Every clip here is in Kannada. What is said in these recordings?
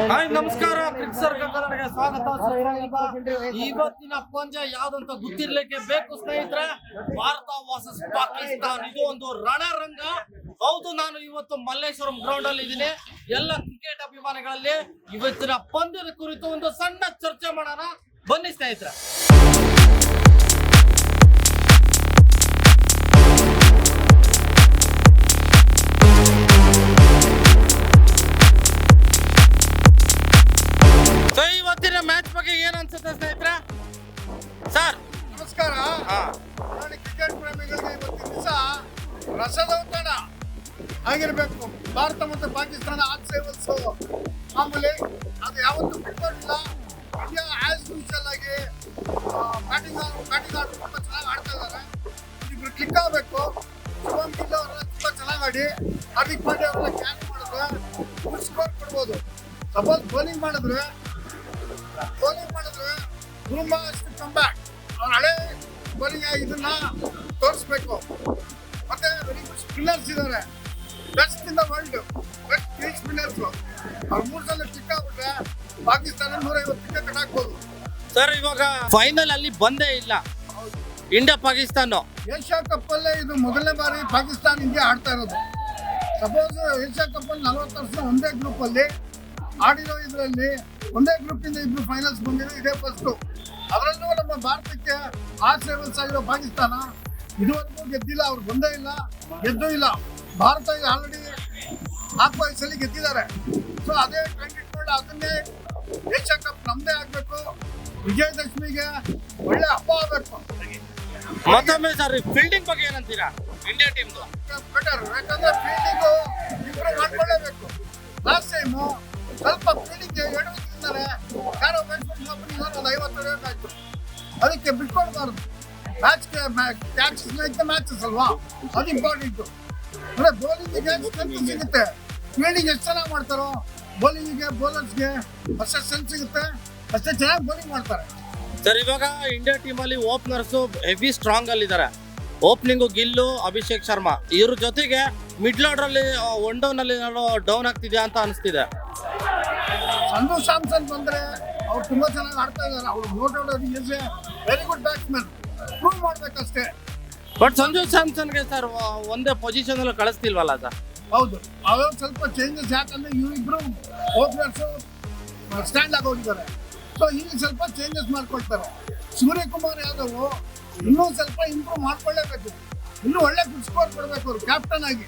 ಹಾಯ್ ನಮಸ್ಕಾರ ಕ್ರಿಕ್ಸರ್ ಕನ್ನಡಕ್ಕೆ ಸ್ವಾಗತ. ಇವತ್ತಿನ ಪಂದ್ಯ ಯಾವ್ದಂತ ಗೊತ್ತಿರ್ಲಿಕ್ಕೆ ಬೇಕು ಸ್ನೇಹಿತರೆ. ಭಾರತ ವರ್ಸಸ್ ಪಾಕಿಸ್ತಾನ್, ಇದು ಒಂದು ರಣರಂಗ. ಹೌದು, ನಾನು ಇವತ್ತು ಮಲ್ಲೇಶ್ವರಂ ಗ್ರೌಂಡ್ ಅಲ್ಲಿ ಇದ್ದೀನಿ. ಎಲ್ಲ ಕ್ರಿಕೆಟ್ ಅಭಿಮಾನಿಗಳಲ್ಲಿ ಇವತ್ತಿನ ಪಂದ್ಯದ ಕುರಿತು ಒಂದು ಸಣ್ಣ ಚರ್ಚೆ ಮಾಡೋಣ, ಬನ್ನಿ ಸ್ನೇಹಿತರೆ. ಇವತ್ತಿನ ಮ್ಯಾಚ್ ಬಗ್ಗೆ ಏನ್ ಅನ್ಸುತ್ತೆ ಸ್ನೇಹಿತರೆ? ಸರ್ ನಮಸ್ಕಾರ. ಕ್ರಿಕೆಟ್ ಪ್ರೇಮಿಗಳಿಗೆ ಇವತ್ತಿನ ದಿವಸ ರಸದೌತಣ ಆಗಿರ್ಬೇಕು. ಭಾರತ ಮತ್ತು ಪಾಕಿಸ್ತಾನ ಆಚರಿಸೋ ಮಾಮೂಲಿ ಅದು ಯಾವತ್ತೂ ಬಿಟ್ಟೋದಿಲ್ಲ. ಇಂಡಿಯಾ ಆಸ್ ಯೂಶಲ್ ಆಗಿ ಬ್ಯಾಟಿಂಗ್ ಆಡೋದು ತುಂಬ ಚೆನ್ನಾಗಿ ಆಡ್ತಾ ಇದ್ದಾರೆ. ಇಬ್ರು ಕ್ಲಿಕ್ ಆಗಬೇಕು. ಶುಭಮ್ ಗಿಲ್ ಅವರೆಲ್ಲ ತುಂಬ ಚೆನ್ನಾಗಿ ಆಡಿ ಹಾರ್ದಿಕ್ ಪಾಂಡ್ಯ ಅವರೆಲ್ಲ ಕ್ಯಾಚ್ ಮಾಡಿದ್ರೆ ಫುಲ್ ಸ್ಕೋರ್ ಕೊಡ್ಬೋದು. ಸಪೋಸ್ ಬೌಲಿಂಗ್ ಮಾಡಿದ್ರೆ ಬುಮ್ರಾ ಅಷ್ಟು ಕಮ್ ಬ್ಯಾಕ್. ಅವ್ರ ಹಳೆ ಬೌಲಿಂಗ್ ಇದನ್ನ ತೋರಿಸ್ಬೇಕು. ಮತ್ತೆ ವೆರಿ ಗುಡ್ ಸ್ಪಿನ್ನರ್ಸ್ ಇದ್ದಾರೆ, best in the world, best 3 spinners. ಅವ್ರು 3 ಸಲ ಚಿಕ್ಕ ಆಗ್ಬಿಟ್ರೆ ಪಾಕಿಸ್ತಾನ 150 ವಿಕೆಟ್ ಹಾಕ್ಬೋದು. ಸರ್, ಇವಾಗ ಫೈನಲ್ ಅಲ್ಲಿ ಬಂದೇ ಇಲ್ಲ ಇಂಡಿಯಾ ಪಾಕಿಸ್ತಾನ. ಏಷ್ಯಾ ಕಪ್ ಅಲ್ಲೇ ಇದು ಮೊದಲನೇ ಬಾರಿ ಪಾಕಿಸ್ತಾನ ಇಂಡಿಯಾ ಆಡ್ತಾ ಇರೋದು. ಸಪೋಸ್ ಏಷ್ಯಾ ಕಪ್ ಅಲ್ಲಿ 40 ವರ್ಷ ಒಂದೇ ಗ್ರೂಪ್ ಅಲ್ಲಿ ಆಡಿರೋ ಇದರಲ್ಲಿ ಒಂದೇ ಗ್ರೂಪ್ ಇಂದ ಇಬ್ರು ಫೈನಲ್ಸ್ ಬಂದಿರೋ ಇದೇ ಫಸ್ಟ್. ಅದರಲ್ಲೂ ನಮ್ಮ ಭಾರತಕ್ಕೆ ಆರ್ಸ್ ಆಗಿರೋ ಪಾಕಿಸ್ತಾನ ಇದುವರೆಗೂ ಗೆದ್ದಿಲ್ಲ. ಅವ್ರು ಬಂದೇ ಇಲ್ಲ, ಗೆದ್ದೂ ಇಲ್ಲ. ಭಾರತ ಆಲ್ರೆಡಿ 4-5 ಸಲ ಗೆದ್ದಿದ್ದಾರೆ. ಸೊ ಅದೇ ಟ್ರೆಂಡ್ ಇಟ್ಕೊಂಡು ಅದನ್ನೇ ಏಷ್ಯಾ ಕಪ್ ನಮ್ದೇ ಆಗ್ಬೇಕು. ವಿಜಯದಶಮಿಗೆ ಒಳ್ಳೆ ಹಬ್ಬ ಆಗ್ಬೇಕು. ಮತ್ತೊಮ್ಮೆ ಸರ್, ಫೀಲ್ಡಿಂಗ್ ಬಗ್ಗೆ ಏನಂತೀರಾ ಇಂಡಿಯಾ ಟೀಮ್? ಬೆಟರ್, ಯಾಕಂದ್ರೆ ಫೀಲ್ಡಿಂಗು ಇಂಪ್ರೂವ್ ಮಾಡ್ಕೊಳ್ಳೇಬೇಕು. ಲಾಸ್ಟ್ ಟೈಮು ಸ್ವಲ್ಪ ಫೀಲ್ಡಿಂಗ್ ಎಡವಿದ್ದಾರೆ. ಯಾರೋ ಬ್ಯಾಟ್ಸ್ಮನ್ ಒಂದು 50 ರನ್ ಆಯ್ತು. ಅದಕ್ಕೆ ಬಿಟ್ಕೊಡ್ಬಾರ್ದು. ಮ್ಯಾಚಸ್ ಅಲ್ವಾ, ಅದು ಇಂಪಾರ್ಟೆಂಟು. ಅಂದ್ರೆ ಬೌಲಿಂಗಿಗೆ ಸ್ಟ್ರೆಂತ್ ಸಿಗುತ್ತೆ. ಫೀಲ್ಡಿಂಗ್ ಎಷ್ಟು ಚೆನ್ನಾಗಿ ಮಾಡ್ತಾರೋ ಬೌಲಿಂಗಿಗೆ ಬೌಲರ್ಸ್ಗೆ ಅಷ್ಟೇ ಸ್ಟ್ರೆಂತ್ ಸಿಗುತ್ತೆ, ಅಷ್ಟೇ ಚೆನ್ನಾಗಿ ಬೌಲಿಂಗ್ ಮಾಡ್ತಾರೆ. ಸರ್, ಇವಾಗ ಇಂಡಿಯಾ ಟೀಮ್ ಅಲ್ಲಿ ಓಪನರ್ಸ್ ಹೆವಿ ಸ್ಟ್ರಾಂಗ್ ಅಲ್ಲಿ ಇದ್ದಾರೆ. ಓಪನಿಂಗು ಗಿಲ್ಲು, ಅಭಿಷೇಕ್ ಶರ್ಮಾ. ಇವ್ರ ಜೊತೆಗೆ ಮಿಡ್ಲ್ ಆರ್ಡರ್ ಅಲ್ಲಿ ಒನ್ ಡೌನ್ ಅಲ್ಲಿ ಡೌನ್ ಆಗ್ತಿದ್ಯಾ ಅಂತ ಅನಿಸ್ತಿದೆ. ಸಂಜು ಸ್ಯಾಮ್ಸನ್ ಬಂದ್ರೆ ಅವ್ರು ತುಂಬಾ ಚೆನ್ನಾಗಿ ಆಡ್ತಾ ಇದ್ದಾರೆ. ಅವ್ರು ವೆರಿ ಗುಡ್ ಬ್ಯಾಟ್ಸ್ಮನ್, ಪ್ರೂವ್ ಮಾಡ್ಬೇಕಷ್ಟೇ. ಬಟ್ ಸಂಜು ಸ್ಯಾಮ್ಸನ್ಗೆ ಸರ್ ಒಂದೇ ಪೊಸಿಷನ್ ಅಲ್ಲಿ ಕಳಿಸ್ತಿಲ್ವಲ್ಲ ಸರ್? ಹೌದು, ಅವಾಗ ಸ್ವಲ್ಪ ಚೇಂಜಸ್. ಯಾಕಂದ್ರೆ ಇವರಿಬ್ರು ಓಪನರ್ಸ್ ಸ್ಟ್ಯಾಂಡ್ ಆಗೋಗಿದ್ದಾರೆ. ಸೊ ಈಗ ಸ್ವಲ್ಪ ಚೇಂಜಸ್ ಮಾಡ್ಕೊಳ್ತಾರೆ. ಸೂರ್ಯಕುಮಾರ್ ಯಾದವ್ ಇನ್ನೂ ಸ್ವಲ್ಪ ಇಂಪ್ರೂವ್ ಮಾಡ್ಕೊಳ್ಳೇಬೇಕು. ಇನ್ನೂ ಒಳ್ಳೆ ಗುಡ್ ಸ್ಕೋರ್ ಕೊಡಬೇಕು ಅವ್ರು ಕ್ಯಾಪ್ಟನ್ ಆಗಿ.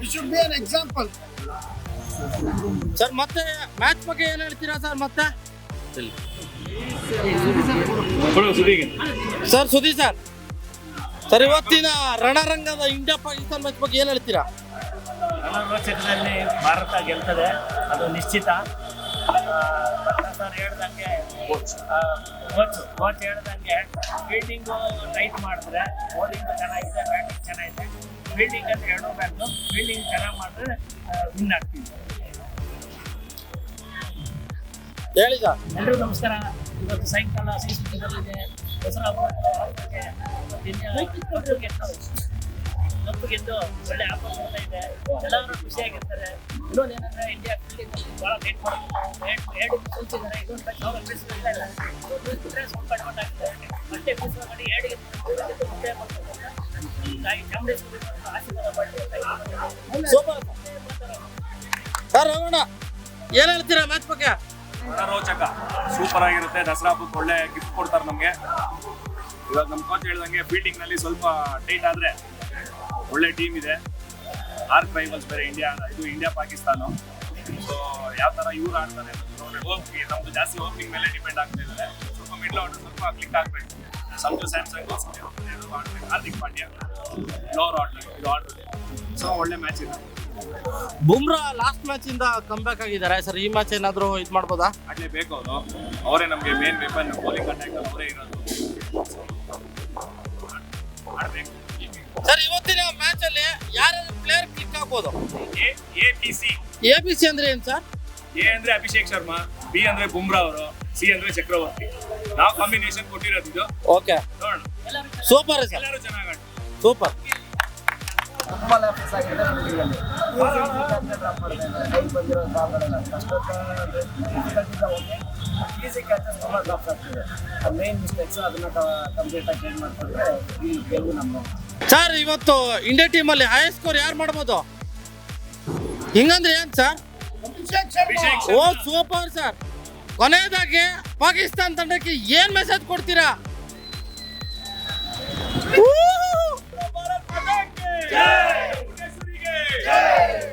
It should be an example. Sir, ಮತ್ತೆ ಮ್ಯಾಚ್ ಬಗ್ಗೆ ಏನ್ ಹೇಳ್ತೀರಾ ಸರ್? ಮತ್ತೆ ಸರ್, ಸುದೀ ಸರ್, ಇವತ್ತಿನ ರಣರಂಗದ ಇಂಡಿಯಾ ಪಾಕಿಸ್ತಾನ ಮ್ಯಾಚ್ ಬಗ್ಗೆ ಏನ್ ಹೇಳ್ತೀರಾ? ರಣರೋಚಕದಲ್ಲಿ ಭಾರತ ಗೆಲ್ತದೆ, ಅದು ನಿಶ್ಚಿತ. ಸರ್ ಹೇಳ್ದಂಗೆ ಕೋಚ್ ಹೇಳ್ದಂಗೆ ಫೀಲ್ಡಿಂಗು ಟೈಟ್ ಮಾಡಿದ್ರೆ ಬೌಲಿಂಗ್ ಚೆನ್ನಾಗಿದೆ, ಬ್ಯಾಟಿಂಗ್ ಚೆನ್ನಾಗಿದೆ. ಫೀಲ್ಡಿಂಗ್ ಅಂತ ಹೇಳಬೇಕು. ಫೀಲ್ಡಿಂಗ್ ಚೆನ್ನಾಗಿ ಮಾಡಿದ್ರೆ ವಿನ್ ಆಗ್ತೀವಿ. ಹೇಳಿ ಸರ್. ಎಲ್ರಿಗೂ ನಮಸ್ಕಾರ. ಇವತ್ತು ಸಾಯಂಕಾಲ ಸಿಹಿಸುದ್ದಿದಲ್ಲಿದೆ ದಸರಾ ಕಪ್ಪು ಗೆದ್ದು ಒಳ್ಳೆ ಆಫರ್ ಬರ್ತಾ ಇದೆ. ಎಲ್ಲರೂ ಖುಷಿಯಾಗಿರ್ತಾರೆ. ಇನ್ನೊಂದೇನಂದ್ರೆ ಇಂಡಿಯಾ ಫೀಲ್ಡಿಂಗ್ ಭಾಳ ಟೈಟ್ ಮಾಡಬೇಕು. ಎರಡು ಸೋಲ್ತಿದ್ದಾರೆ. ಇದೊಂದು ಮ್ಯಾಚ್ ಅವ್ರ ಬಿಟ್ಟರೆ ಸ್ವಲ್ಪ ಅಡ್ವಾಂಟ್ ಆಗ್ತದೆ. ಮತ್ತೆ ಪೀಸ್ ಮಾಡಿ ಎರಡಿಗೆ ಮುಂದೆ ಚಾಮುಂಡೇಶ್ವರಿ ಆಶೀರ್ವಾದ ಮಾಡಿ ಸರ್, ರಮಣ ಏನ್ ಹೇಳ್ತೀರಾ ಮ್ಯಾಚ್ ಬಗ್ಗೆ? ರೋಚಕ, ಸೂಪರ್ ಆಗಿರುತ್ತೆ. ದಸರಾ ಹಬ್ಬಕ್ಕೆ ಒಳ್ಳೆ ಗಿಫ್ಟ್ ಕೊಡ್ತಾರೆ ನಮಗೆ. ಇವಾಗ ನಮ್ಮ ಕೋಚ್ ಹೇಳ್ದಂಗೆ ಫೀಲ್ಡಿಂಗ್ ನಲ್ಲಿ ಸ್ವಲ್ಪ ಟೈಟ್ ಆದ್ರೆ ಒಳ್ಳೆ ಟೀಮ್ ಇದೆ. ಆರ್ಕ್ ರೈವಲ್ಸ್ ಬೇರೆ ಇಂಡಿಯಾ ಪಾಕಿಸ್ತಾನ. ಸೊ ಯಾವ ತರ ಇವ್ರು ಆಡ್ತಾರೆ ನಮ್ದು ಜಾಸ್ತಿ ಓಪನಿಂಗ್ ಮೇಲೆ ಡಿಪೆಂಡ್ ಆಗ್ತಾ ಇದ್ದಾರೆ. ಸ್ವಲ್ಪ ಮಿಡ್ಲ್ ಆರ್ಡರ್ ಸ್ವಲ್ಪ ಕ್ಲಿಕ್ ಆಗ್ಬೇಕು. ಸಂಜು ಸ್ಯಾಮ್ಸನ್ ಆಡ್ಬೇಕು, ಹಾರ್ದಿಕ್ ಪಾಂಡ್ಯ ಲೋವರ್ ಆರ್ಡರ್ ಇದು ಆರ್ಡರ್. ಸೊ ಒಳ್ಳೆ ಮ್ಯಾಚ್ ಇದೆ. ಬುಮ್ರಾ ಲಾಸ್ಟ್ ಮ್ಯಾಚ್ ಇಂದ ಕಮ್ ಬ್ಯಾಕ್ ಆಗಿದ್ದಾರೆ ಸರ್. ಈ ಮ್ಯಾಚ್ ಏನಾದ್ರು ಇದು ಮಾಡ್ಬೋದಾ? ಆಡ್ಲೇಬೇಕು. ಅವರು ಅವರೇ ನಮಗೆ ಮೇನ್ ವೆಪನ್. ಬೌಲಿಂಗ್ ಅಟ್ಯಾಕ್ ಅವರೇ ಇರೋದು. ಆಡ್ಬೇಕು ಸರ್. ಇವತ್ತಿನ ಮ್ಯಾಚ್ ಅಲ್ಲಿ ಯಾರ್ಯಾರು ಪ್ಲೇಯರ್ ಕ್ಲಿಕ್ ಆಗ್ಬೋದು? ಎಬಿಸಿ ಅಂದ್ರೆ ಏನ್ ಸರ್? ಎ ಅಂದ್ರೆ ಅಭಿಷೇಕ್ ಶರ್ಮಾ, ಬಿ ಅಂದ್ರೆ ಬುಮ್ರಾ ಅವರು, ಸಿ ಅಂದ್ರೆ ಚಕ್ರವರ್ತಿ. ನಾವು ಕಾಂಬಿನೇಷನ್ ಕೊಟ್ಟಿರೋದು ಇದು. ಓಕೆ, ನೋಡೋಣ. ಸೂಪರ್ ಸರ್, ಎಲ್ಲರೂ ಚೆನ್ನಾಗಿ ಸೂಪರ್. ತುಂಬ ಲ್ಯಾಪ್ಸ್ ಆಗಿದೆ ಫೀಲ್ಡಿಂಗಲ್ಲಿ ಡ್ರಾಪ್ ಮಾಡ್ತಾ ಇದ್ದಾರೆ ಕೈ ಬಂದಿರೋ ಡ್ರಾಪ್ಗಳೆಲ್ಲ ಡಿಫಿಕಲ್ಟಿಂದ ಓಕೆ ಈಸಿ ಕ್ಯಾಚಸ್ ತುಂಬ ಡ್ರಾಪ್ಸ್ ಆಗ್ತಿದೆ ಅದು ಮೇನ್ ಮಿಸ್ಟೇಕ್ಸ್ ಅದನ್ನ ಕಂಪ್ಲೀಟಾಗಿ ಚೇಂಜ್ ಮಾಡ್ಕೊಂಡ್ರೆ ಈ ಗೆಲುವು ನಮ್ಮ ಸರ್ ಇವತ್ತು ಇಂಡಿಯಾ ಟೀಮಲ್ಲಿ ಹೈಯೆಸ್ಟ್ ಸ್ಕೋರ್ ಯಾರು ಮಾಡ್ಬೋದು? ಹಿಂಗಂದ್ರೆ ಏನ್ ಸರ್? ಓ ಸೂಪರ್ ಸರ್. ಕೊನೆಯದಾಗಿ ಪಾಕಿಸ್ತಾನ ತಂಡಕ್ಕೆ ಏನ್ ಮೆಸೇಜ್ ಕೊಡ್ತೀರಾ? ಜೈ!